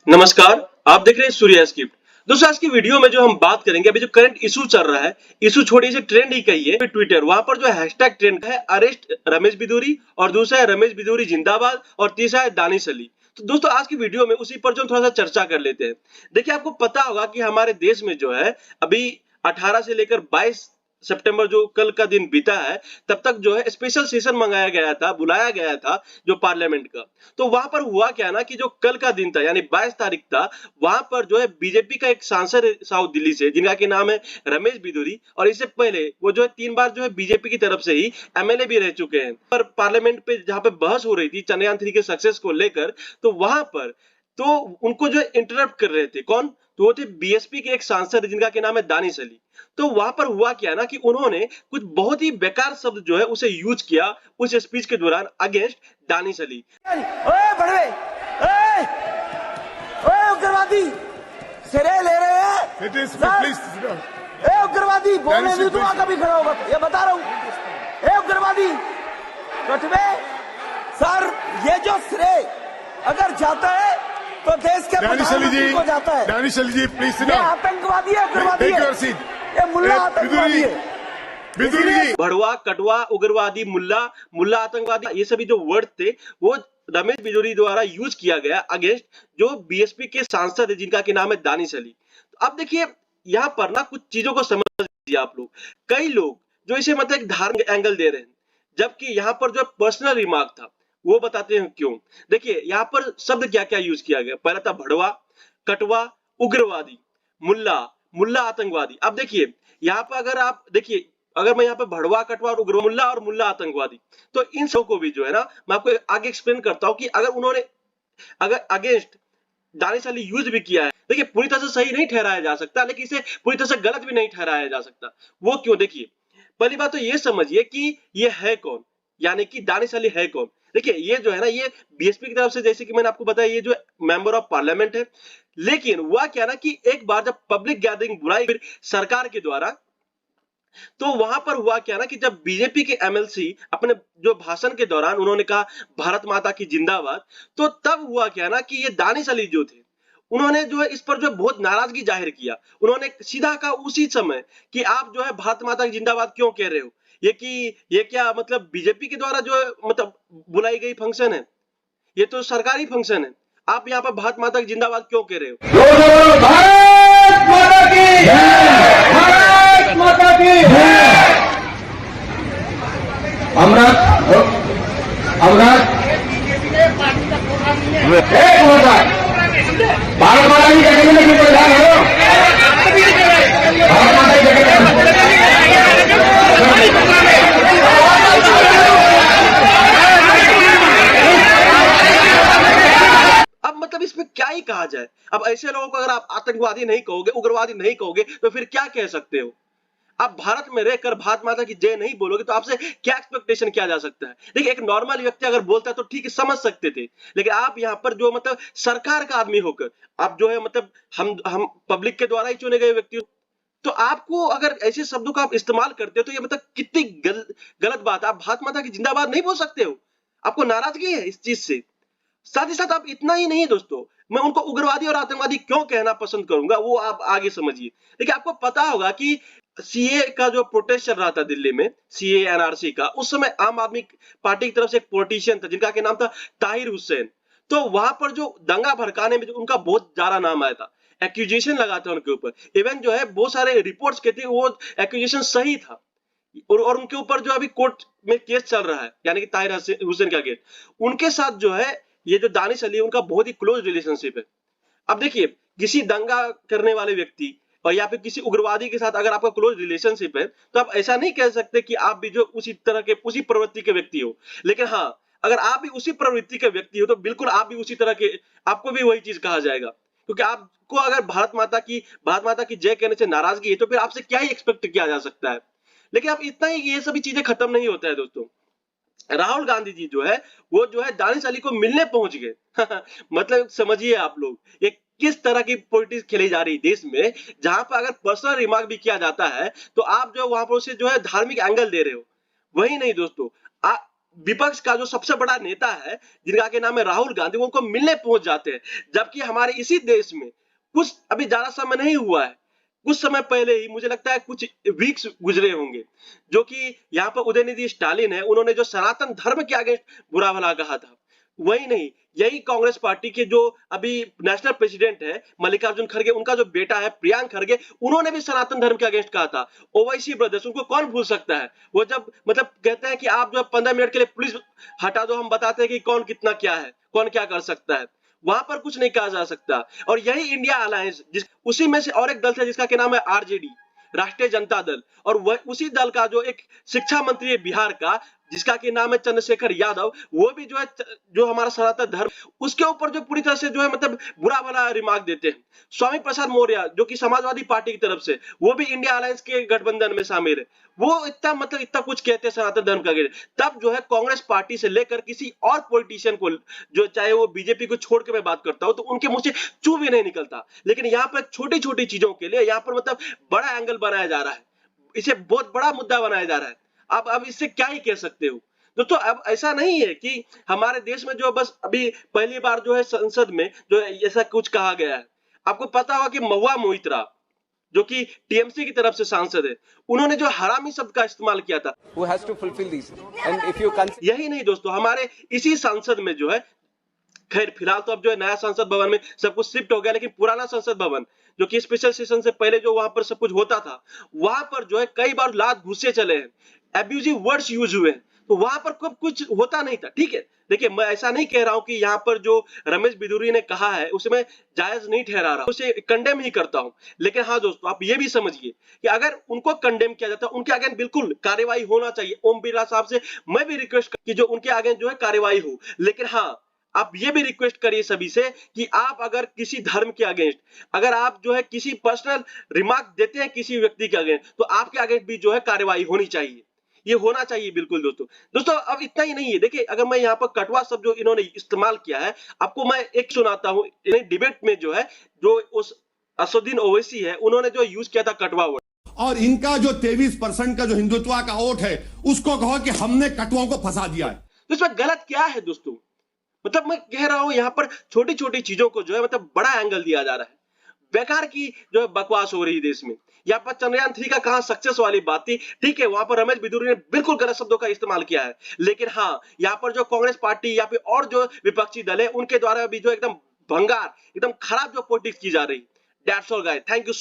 नमस्कार। आप देख रहे हैं सूर्या स्क्रिप्ट। दोस्तों, आज की वीडियो में जो हम बात करेंगे, अभी जो करंट इशू चल रहा है, इशू छोड़िए, इसे ट्रेंड ही कहिए, ट्विटर, वहां पर जो हैशटैग ट्रेंड है अरेस्ट रमेश बिदूरी, और दूसरा है रमेश बिदूरी जिंदाबाद, और तीसरा है दानिश अली। तो दोस्तों, आज की वीडियो में उसी पर जो थोड़ा सा चर्चा कर लेते हैं। देखिए, आपको पता होगा कि हमारे देश में जो है अभी 18 से लेकर 22 सितंबर जो कल का दिन बीता है, तब तक जो है स्पेशल सेशन मंगाया गया था, बुलाया गया था जो पार्लियामेंट का। तो वहां पर हुआ क्या ना कि जो कल का दिन था यानी 22 तारीख था, वहां पर जो है बीजेपी का एक सांसद है साउथ दिल्ली से, जिनका की नाम है रमेश बिदूरी, और इससे पहले वो जो है 3 बार जो है बीजेपी की तरफ से ही एमएलए भी रह चुके हैं। पर पार्लियामेंट पे जहां पे बहस हो रही थी चंद्रयान 3 के सक्सेस को लेकर, तो वहां पर तो उनको जो इंटरप्ट कर रहे थे कौन, तो वो थे बीएसपी के एक सांसद जिनका के नाम है दानिश अली। तो वहां पर हुआ क्या ना कि उन्होंने कुछ बहुत ही बेकार शब्द जो है उसे यूज किया उस स्पीच के दौरान अगेंस्ट दानिश अली। ओए बड़वे, ओए, ओए उग्रवादी, सिरे ले रहे हैं। ए उग्रवादी, बोलने नहीं दूंगा कभी खड़ा होगा, ये बता रहा हूँ। ए उग्रवादी, कटवे, सर, ये जो सिरे अगर जाता है तो देश के प्रधानमंत्री को जाता है। दानिश अली जी, प्लीज ये आतंकवादी है, उग्रवादी है, ये मुल्ला आतंकवादी है। बिदूरी जी, भड़वा, कटवा, उग्रवादी, मुल्ला, मुल्ला आतंकवादी, ये सभी जो वर्ड थे वो रमेश बिदूरी द्वारा यूज किया गया अगेंस्ट जो बीएसपी के सांसद है जिनका के नाम है दानिश अली। तो अब देखिए, यहाँ पर ना कुछ चीजों को समझ लीजिए आप लोग। कई लोग जो इसे मतलब एक धार्मिक एंगल दे रहे हैं, जबकि यहाँ पर जो पर्सनल रिमार्क था वो बताते हैं क्यों। देखिए, यहाँ पर शब्द क्या क्या यूज किया गया। पहला था भड़वा, कटवा, उग्रवादी, मुल्ला, मुल्ला आतंकवादी। अब देखिए, यहाँ पर अगर आप देखिए, अगर मैं यहाँ पे भड़वा, कटवा और उग्र मुल्ला और मुल्ला आतंकवादी, तो इन सब को भी जो है ना, मैं आपको आगे एक्सप्लेन करता हूँ कि अगर उन्होंने अगर अगेंस्ट दानिश अली यूज भी किया है, देखिए पूरी तरह से सही नहीं ठहराया जा सकता, लेकिन इसे पूरी तरह से गलत भी नहीं ठहराया जा सकता। वो क्यों? देखिए, पहली बात तो ये समझिए कि ये है कौन, यानी कि दानिश अली है कौन। देखिए, ये जो है ना, ये बीएसपी की तरफ से, जैसे कि मैंने आपको बताया, ये जो मेंबर ऑफ पार्लियामेंट है। लेकिन हुआ क्या ना कि एक बार जब पब्लिक गैदरिंग बुलाई फिर सरकार के द्वारा, तो वहां पर हुआ क्या ना कि जब बीजेपी के एमएलसी अपने जो भाषण के दौरान उन्होंने कहा भारत माता की जिंदाबाद, तो तब हुआ क्या ना कि ये दानिश अली जो थे, उन्होंने जो है इस पर जो बहुत नाराजगी जाहिर किया। उन्होंने सीधा कहा उसी समय कि आप जो है भारत माता की जिंदाबाद क्यों कह रहे हो, ये कि ये क्या मतलब बीजेपी के द्वारा जो है मतलब बुलाई गई फंक्शन है, ये तो सरकारी फंक्शन है, आप यहाँ पर भारत माता की जिंदाबाद क्यों कह रहे हो। भारत माता की जय, भारत माता की जय। अमृत, अमृत, एक मिनट, भारत माता की जगह में क्यों प्रधान हो? भारत माता की जगह अब मतलब इसमें क्या ही कहा जाए। अब ऐसे लोगों को अगर आप आतंकवादी नहीं कहोगे, उग्रवादी नहीं कहोगे, तो फिर क्या कह सकते हो। आप भारत में रहकर भारत माता की जय नहीं बोलोगे तो आपसे क्या एक्सपेक्टेशन किया जा सकता है। देखिए, एक नॉर्मल व्यक्ति अगर बोलता है तो ठीक है, समझ सकते थे, लेकिन आप यहाँ पर जो मतलब सरकार का आदमी होकर आप जो है मतलब हम पब्लिक के द्वारा ही चुने गए व्यक्ति हो, तो आपको अगर ऐसे शब्दों का आप इस्तेमाल करते हो तो ये मतलब कितनी गलत बात है। आप भारत माता की जिंदाबाद नहीं बोल सकते हो, आपको नाराजगी है इस चीज से। साथ ही साथ आप इतना ही नहीं दोस्तों, मैं उनको उग्रवादी और आतंकवादी क्यों कहना पसंद करूंगा वो आप आगे समझिए। देखिए, आपको पता होगा कि सीए का जो प्रोटेस्ट चल रहा था दिल्ली में, सीए एनआरसी का, उस समय आम आदमी पार्टी की तरफ से एक पॉलिटिशियन था जिनका के नाम था ताहिर हुसैन। तो वहां पर जो दंगा भड़काने में जो उनका बहुत ज्यादा नाम आया था, एक्यूजेशन लगा था उनके ऊपर, इवन जो है बहुत सारे रिपोर्ट्स कहते हैं वो एक्यूजेशन सही था, और उनके ऊपर जो अभी कोर्ट में केस चल रहा है, यानी कि ताहिर हुसैन का केस, उनके साथ जो है ये जो दानिश अली उनका बहुत ही क्लोज रिलेशनशिप है। अब देखिए, किसी दंगा करने वाले व्यक्ति और या फिर किसी उग्रवादी के साथ अगर आपका क्लोज रिलेशनशिप है, तो आप ऐसा नहीं कह सकते कि आप भी जो उसी तरह के उसी प्रवृत्ति के व्यक्ति हो। लेकिन हाँ, अगर आप भी उसी प्रवृत्ति के व्यक्ति हो तो बिल्कुल आप भी उसी तरह के, आपको भी वही चीज कहा जाएगा, क्योंकि आपको अगर भारत माता की जय कहने से नाराजगी है तो फिर आपसे क्या ही एक्सपेक्ट किया जा सकता है। लेकिन अब इतना ही, ये सभी चीजें खत्म नहीं होता है दोस्तों। राहुल गांधी जी जो है वो जो है दानिश अली को मिलने पहुंच गए मतलब समझिए आप लोग, ये किस तरह की पॉलिटिक्स खेली जा रही है देश में, जहां पर अगर पर्सनल रिमार्क भी किया जाता है तो आप जो वहां पर उसे जो है धार्मिक एंगल दे रहे हो। वही नहीं दोस्तों, विपक्ष का जो सबसे बड़ा नेता है, जिनका के नाम है राहुल गांधी, वो उनको मिलने पहुंच जाते हैं। जबकि हमारे इसी देश में कुछ अभी ज्यादा समय नहीं हुआ है, कुछ समय पहले ही मुझे लगता है कुछ वीक्स गुजरे होंगे, जो कि यहाँ पर उदयनिधि स्टालिन है, उन्होंने जो सनातन धर्म के अगेंस्ट बुरा भला कहा था, वही नहीं, यही कांग्रेस पार्टी के जो अभी नेशनल प्रेसिडेंट है मल्लिकार्जुन खड़गे, उनका जो बेटा है प्रियांक खड़गे, उन्होंने भी सनातन धर्म के अगेंस्ट कहा था। ओवैसी ब्रदर्स, उनको कौन भूल सकता है? वो जब मतलब कहते हैं कि आप जो 15 मिनट के लिए पुलिस हटा दो, हम बताते हैं कि कौन कितना क्या है, कौन क्या कर सकता है। वहां पर कुछ नहीं कहा जा सकता। और यही इंडिया अलायंस, जिस उसी में से और एक दल है जिसका क्या नाम है आरजेडी, राष्ट्रीय जनता दल, और वह उसी दल का जो एक शिक्षा मंत्री है बिहार का, जिसका कि नाम है चंद्रशेखर यादव, वो भी जो है जो हमारा सनातन धर्म, उसके ऊपर जो पूरी तरह से जो है मतलब बुरा भला रिमार्क देते हैं। स्वामी प्रसाद मौर्य, जो कि समाजवादी पार्टी की तरफ से, वो भी इंडिया अलायंस के गठबंधन में शामिल है, वो इतना मतलब इतना कुछ कहते हैं सनातन धर्म का। तब जो है कांग्रेस पार्टी से लेकर किसी और पॉलिटिशियन को, जो चाहे वो बीजेपी को छोड़ के मैं बात करता हूं, तो उनके मुंह से चू भी नहीं निकलता। लेकिन यहाँ पर छोटी छोटी चीजों के लिए यहाँ पर मतलब बड़ा एंगल बनाया जा रहा है, इसे बहुत बड़ा मुद्दा बनाया जा रहा है। अब इससे क्या ही कह सकते हो दोस्तों। अब ऐसा नहीं है कि हमारे देश में जो बस अभी पहली बार जो है संसद में जो है ऐसा कुछ कहा गया है। आपको पता होगा कि महुआ मोइत्रा, जो कि टीएमसी की तरफ से सांसद है, उन्होंने जो हरामी शब्द का इस्तेमाल किया था, Who has to fulfill these? And if you consider यही नहीं दोस्तों, हमारे इसी सांसद में जो है, खैर फिलहाल तो अब जो है नया संसद भवन में सब कुछ शिफ्ट हो गया, लेकिन पुराना संसद भवन जो कि स्पेशल सेशन से पहले जो वहां पर सब कुछ होता था, वहां पर जो है कई बार लात घुसे चले हैं, एब्यूजिव वर्ड्स यूज हुए हैं, तो वहां पर कुछ होता नहीं था। ठीक है, देखिए मैं ऐसा नहीं कह रहा हूं कि यहाँ पर जो रमेश बिदुरी ने कहा है उसे मैं जायज नहीं ठहरा रहा, उसे कंडेम ही करता हूं। लेकिन हाँ दोस्तों, आप ये भी समझिए कि अगर उनको कंडेम किया जाता है, उनके अगेंस्ट बिल्कुल कार्रवाई होना चाहिए। ओम बिरला साहब से मैं भी रिक्वेस्ट कि जो उनके अगेंस्ट जो है कार्रवाई हो। लेकिन हाँ, आप ये भी रिक्वेस्ट करिए सभी से कि आप अगर किसी धर्म के अगेंस्ट, अगर आप जो है किसी पर्सनल रिमार्क देते हैं किसी व्यक्ति के अगेंस्ट, तो आपके अगेंस्ट भी जो है कार्रवाई होनी चाहिए, ये होना चाहिए बिल्कुल दोस्तों। अब इतना ही नहीं है, देखिए अगर मैं यहाँ पर कटवा शब्द जो इन्होंने इस्तेमाल किया है, आपको मैं एक सुनाता हूँ। डिबेट में जो है जो उस असदुद्दीन ओवैसी है, उन्होंने जो यूज किया था कटवा वर्ड। और इनका जो 23% का जो हिंदुत्व का वोट है, उसको कहो कि हमने कटुओं को फंसा दिया है। तो इसमें गलत क्या है दोस्तों? मतलब मैं कह रहा हूं यहाँ पर छोटी छोटी चीजों को जो है मतलब बड़ा एंगल दिया जा रहा है। बेकार की जो है बकवास हो रही है देश में। यहाँ पर चंद्रयान 3 का कहां सक्सेस वाली बात थी, ठीक है, वहां पर रमेश बिदुरी ने बिल्कुल गलत शब्दों का इस्तेमाल किया है। लेकिन हाँ, यहाँ पर जो कांग्रेस पार्टी या फिर और जो विपक्षी दल है, उनके द्वारा भी जो एकदम भंगार, एकदम खराब जो पॉलिटिक्स की जा रही। That's all guys, thank you so